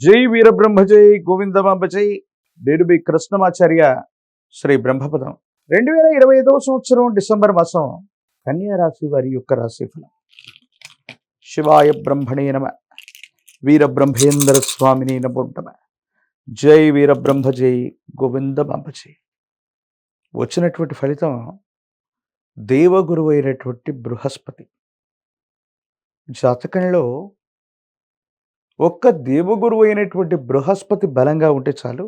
జై వీరబ్రహ్మ జై గోవిందమాంబ జై. నేను మీ కృష్ణమాచార్య. శ్రీ బ్రహ్మపదం. 2025 సంవత్సరం డిసెంబర్ మాసం కన్యా రాశి వారి యొక్క రాశిఫలం. శివాయ బ్రహ్మణే నమ. వీరబ్రహ్మేంద్ర స్వామిని నమో నమ. జై వీరబ్రహ్మ జై గోవిందమాంబ జై. వచ్చినటువంటి ఫలితం దేవగురువు అయినటువంటి బృహస్పతి జాతకంలో ఒక్క దేవగురువు అయినటువంటి బృహస్పతి బలంగా ఉంటే చాలు,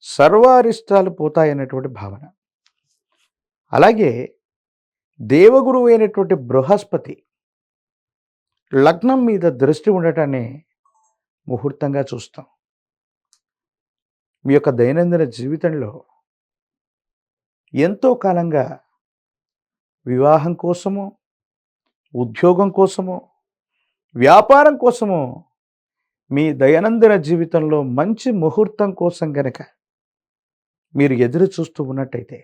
సర్వారిష్టాలు పోతాయన్నటువంటి భావన. అలాగే దేవగురువు అయినటువంటి బృహస్పతి లగ్నం మీద దృష్టి ఉండటాన్ని ముహూర్తంగా చూస్తాం. మీ యొక్క దైనందిన జీవితంలో ఎంతో కాలంగా వివాహం కోసము, ఉద్యోగం కోసము, వ్యాపారం కోసము, మీ దైనందిన జీవితంలో మంచి ముహూర్తం కోసం గనక మీరు ఎదురు చూస్తూ ఉన్నట్టయితే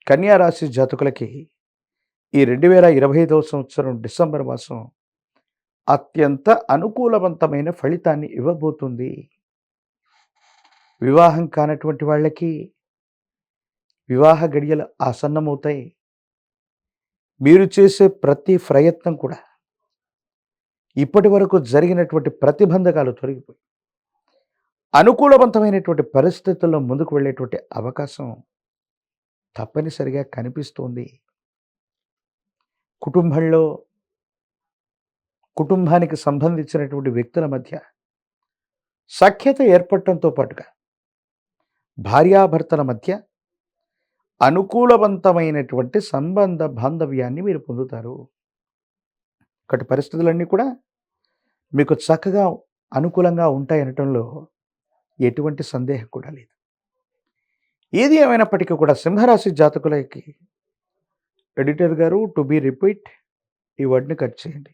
కన్యా రాశి జాతకులకి ఈ 2025 సంవత్సరం డిసెంబర్ మాసం అత్యంత అనుకూలవంతమైన ఫలితాన్ని ఇవ్వబోతుంది. వివాహం కానటువంటి వాళ్ళకి వివాహ గడియలు ఆసన్నమవుతాయి. మీరు చేసే ప్రతి ప్రయత్నం కూడా ఇప్పటి వరకు జరిగినటువంటి ప్రతిబంధకాలు తొలగిపోయి అనుకూలవంతమైనటువంటి పరిస్థితుల్లో ముందుకు వెళ్ళేటువంటి అవకాశం తప్పనిసరిగా కనిపిస్తోంది. కుటుంబానికి సంబంధించినటువంటి వ్యక్తుల మధ్య సఖ్యత ఏర్పడటంతో పాటుగా భార్యాభర్తల మధ్య అనుకూలవంతమైనటువంటి సంబంధ బాంధవ్యాన్ని మీరు పొందుతారు. ఒకటి పరిస్థితులన్నీ కూడా మీకు చక్కగా అనుకూలంగా ఉంటాయనటంలో ఎటువంటి సందేహం కూడా లేదు. ఏది ఏమైనప్పటికీ కూడా సింహరాశి జాతకులకి ఎడిటర్ గారు టు బి రిపీట్ ఈ వర్డ్ని కట్ చేయండి.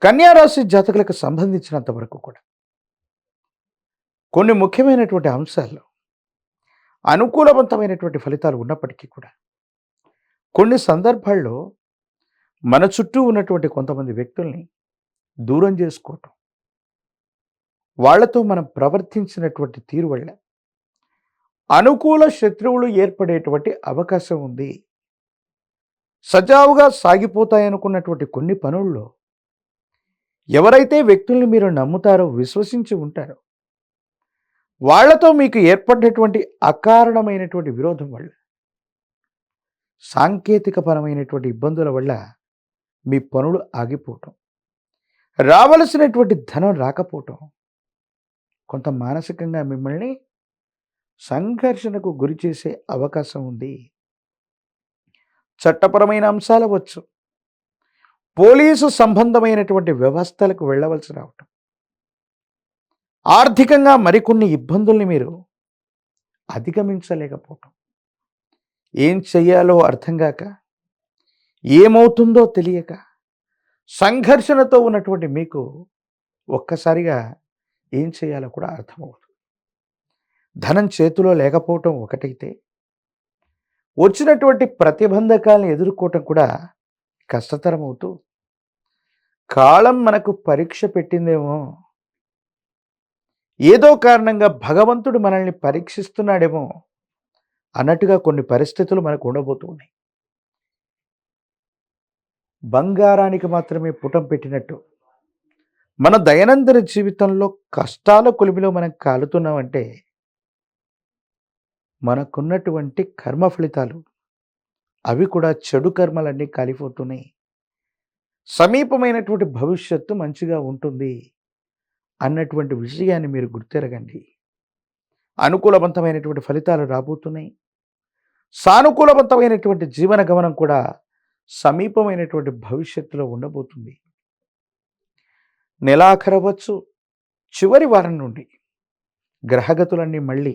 కన్యా రాశి జాతకులకు సంబంధించినంత వరకు కూడా కొన్ని ముఖ్యమైనటువంటి అంశాల్లో అనుకూలవంతమైనటువంటి ఫలితాలు ఉన్నప్పటికీ కూడా కొన్ని సందర్భాల్లో మన చుట్టూ ఉన్నటువంటి కొంతమంది వ్యక్తుల్ని దూరం చేసుకోవటం, వాళ్లతో మనం ప్రవర్తించినటువంటి తీరు వల్ల అనుకూల శత్రువులు ఏర్పడేటువంటి అవకాశం ఉంది. సజావుగా సాగిపోతాయనుకున్నటువంటి కొన్ని పనుల్లో ఎవరైతే వ్యక్తుల్ని మీరు నమ్ముతారో, విశ్వసించి ఉంటారో, వాళ్లతో మీకు ఏర్పడినటువంటి అకారణమైనటువంటి విరోధం వల్ల, సాంకేతికపరమైనటువంటి ఇబ్బందుల వల్ల మీ పనులు ఆగిపోవటం, రావలసినటువంటి ధనం రాకపోవటం, కొంత మానసికంగా మిమ్మల్ని సంఘర్షణకు గురి చేసే అవకాశం ఉంది. చట్టపరమైన అంశాలు వచ్చు, పోలీసు సంబంధమైనటువంటి వ్యవస్థలకు వెళ్ళవలసి రావటం, ఆర్థికంగా మరికొన్ని ఇబ్బందుల్ని మీరు అధిగమించలేకపోవటం, ఏం చెయ్యాలో అర్థం కాక, ఏమవుతుందో తెలియక సంఘర్షణతో ఉన్నటువంటి మీకు ఒక్కసారిగా ఏం చేయాలో కూడా అర్థమవుతుంది. ధనం చేతిలో లేకపోవటం ఒకటైతే, వచ్చినటువంటి ప్రతిబంధకాలను ఎదుర్కోవటం కూడా కష్టతరం అవుతూ, కాలం మనకు పరీక్ష పెట్టిందేమో, ఏదో కారణంగా భగవంతుడు మనల్ని పరీక్షిస్తున్నాడేమో అన్నట్టుగా కొన్ని పరిస్థితులు మనకు ఉండబోతూ ఉన్నాయి. బంగారానికి మాత్రమే పుటం పెట్టినట్టు మన దైనందిన జీవితంలో కష్టాల కొలిమిలో మనం కాలుతున్నామంటే మనకున్నటువంటి కర్మ ఫలితాలు అవి కూడా చెడు కర్మలన్నీ కాలిపోతున్నాయి. సమీపమైనటువంటి భవిష్యత్తు మంచిగా ఉంటుంది అన్నటువంటి విషయాన్ని మీరు గుర్తెరగండి. అనుకూలవంతమైనటువంటి ఫలితాలు రాబోతున్నాయి. సానుకూలవంతమైనటువంటి జీవన గమనం కూడా సమీపమైనటువంటి భవిష్యత్తులో ఉండబోతుంది. నెలాఖరవచ్చు, చివరి వారం నుండి గ్రహగతులన్నీ మళ్ళీ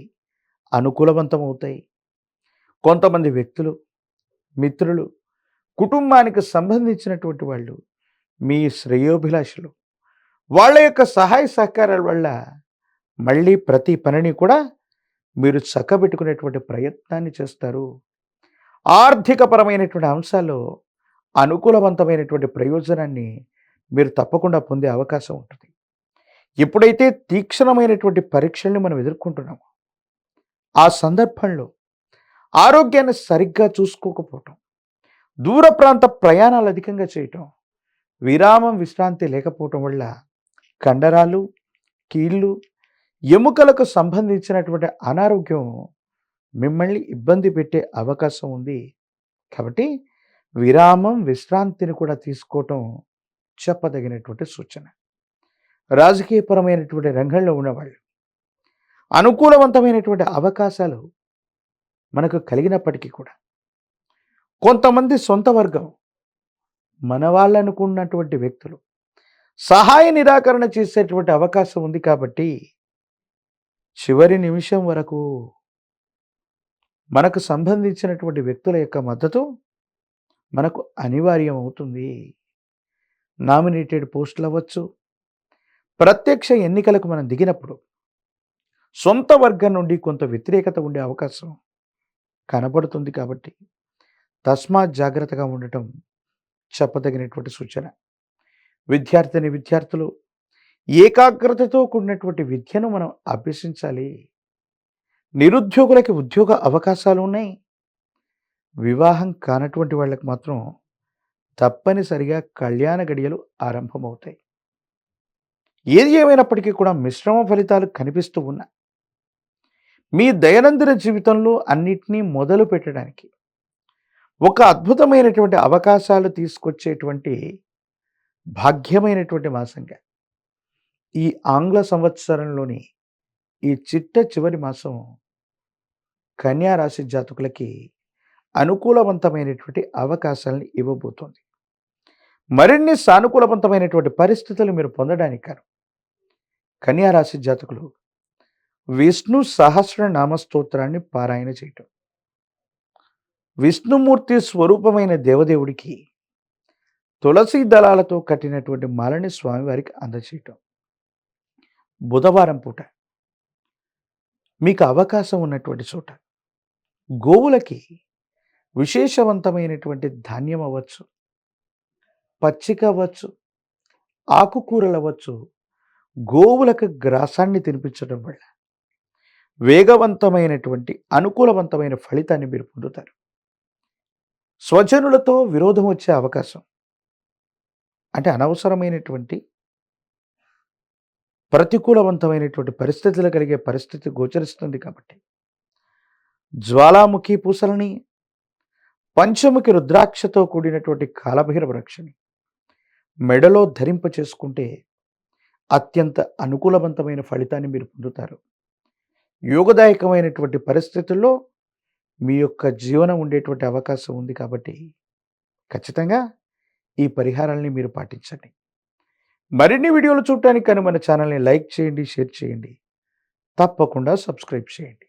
అనుకూలవంతమవుతాయి. కొంతమంది వ్యక్తులు, మిత్రులు, కుటుంబానికి సంబంధించినటువంటి వాళ్ళు, మీ శ్రేయోభిలాషులు, వాళ్ళ యొక్క సహాయ సహకారాల వల్ల మళ్ళీ ప్రతి పనిని కూడా మీరు చక్కబెట్టుకునేటువంటి ప్రయత్నాన్ని చేస్తారు. ఆర్థికపరమైనటువంటి అంశాల్లో అనుకూలవంతమైనటువంటి ప్రయోజనాన్ని మీరు తప్పకుండా పొందే అవకాశం ఉంటుంది. ఎప్పుడైతే తీక్షణమైనటువంటి పరీక్షల్ని మనం ఎదుర్కొంటున్నామో, ఆ సందర్భంలో ఆరోగ్యాన్ని సరిగ్గా చూసుకోకపోవటం, దూర ప్రాంత ప్రయాణాలు అధికంగా చేయటం, విరామం, విశ్రాంతి లేకపోవటం వల్ల కండరాలు, కీళ్ళు, ఎముకలకు సంబంధించినటువంటి అనారోగ్యం మిమ్మల్ని ఇబ్బంది పెట్టే అవకాశం ఉంది. కాబట్టి విరామం, విశ్రాంతిని కూడా తీసుకోవటం చెప్పదగినటువంటి సూచన. రాజకీయపరమైనటువంటి రంగంలో ఉన్నవాళ్ళు అనుకూలవంతమైనటువంటి అవకాశాలు మనకు కలిగినప్పటికీ కూడా కొంతమంది సొంత వర్గం మన వాళ్ళనుకున్నటువంటి వ్యక్తులు సహాయ నిరాకరణ చేసేటువంటి అవకాశం ఉంది. కాబట్టి చివరి నిమిషం వరకు మనకు సంబంధించినటువంటి వ్యక్తుల యొక్క మద్దతు మనకు అనివార్యం అవుతుంది. నామినేటెడ్ పోస్టులు అవ్వచ్చు, ప్రత్యక్ష ఎన్నికలకు మనం దిగినప్పుడు సొంత వర్గం నుండి కొంత వ్యతిరేకత ఉండే అవకాశం కనబడుతుంది. కాబట్టి తస్మాత్ జాగ్రత్తగా ఉండటం చెప్పదగినటువంటి సూచన. విద్యార్థులు ఏకాగ్రతతో కూడినటువంటి విద్యను మనం అభ్యసించాలి. నిరుద్యోగులకి ఉద్యోగ అవకాశాలు ఉన్నాయి. వివాహం కానటువంటి వాళ్ళకి మాత్రం తప్పనిసరిగా కళ్యాణ గడియలు ఆరంభమవుతాయి. ఏది ఏమైనప్పటికీ కూడా మిశ్రమ ఫలితాలు కనిపిస్తూ ఉన్నా మీ దైనందిన జీవితంలో అన్నిటినీ మొదలు పెట్టడానికి ఒక అద్భుతమైనటువంటి అవకాశాలు తీసుకొచ్చేటువంటి భాగ్యమైనటువంటి మాసంగా ఈ ఆంగ్ల సంవత్సరంలోని ఈ చిట్ట చివరి మాసం కన్యా రాశి జాతకులకి అనుకూలవంతమైనటువంటి అవకాశాలను ఇవ్వబోతోంది. మరిన్ని సానుకూలవంతమైనటువంటి పరిస్థితులు మీరు పొందడానికి కాను కన్యా రాశి జాతకులు విష్ణు సహస్రనామ స్తోత్రాన్ని పారాయణ చేయటం, విష్ణుమూర్తి స్వరూపమైన దేవదేవుడికి తులసి దళాలతో కట్టినటువంటి మాలని స్వామివారికి అందచేయటం, బుధవారం పూట మీకు అవకాశం ఉన్నటువంటి చోట గోవులకి విశేషవంతమైనటువంటి ధాన్యం అవ్వచ్చు, పచ్చిక అవ్వచ్చు, ఆకుకూరలు అవ్వచ్చు, గోవులకు గ్రాసాన్ని తినిపించడం వల్ల వేగవంతమైనటువంటి అనుకూలవంతమైన ఫలితాన్ని మీరు పొందుతారు. స్వజనులతో విరోధం వచ్చే అవకాశం, అంటే అనవసరమైనటువంటి ప్రతికూలవంతమైనటువంటి పరిస్థితులు కలిగే పరిస్థితి గోచరిస్తుంది. కాబట్టి జ్వాలాముఖి పూసలని, పంచముఖి రుద్రాక్షతో కూడినటువంటి కాలభైరవ రక్షని మెడలో ధరింప చేసుకుంటే అత్యంత అనుకూలవంతమైన ఫలితాన్ని మీరు పొందుతారు. యోగదాయకమైనటువంటి పరిస్థితుల్లో మీ యొక్క జీవనం ఉండేటువంటి అవకాశం ఉంది. కాబట్టి ఖచ్చితంగా ఈ పరిహారాలని మీరు పాటించండి. మరిన్ని వీడియోలు చూడటానికి కానీ మన ఛానల్ని లైక్ చేయండి, షేర్ చేయండి, తప్పకుండా సబ్స్క్రైబ్ చేయండి.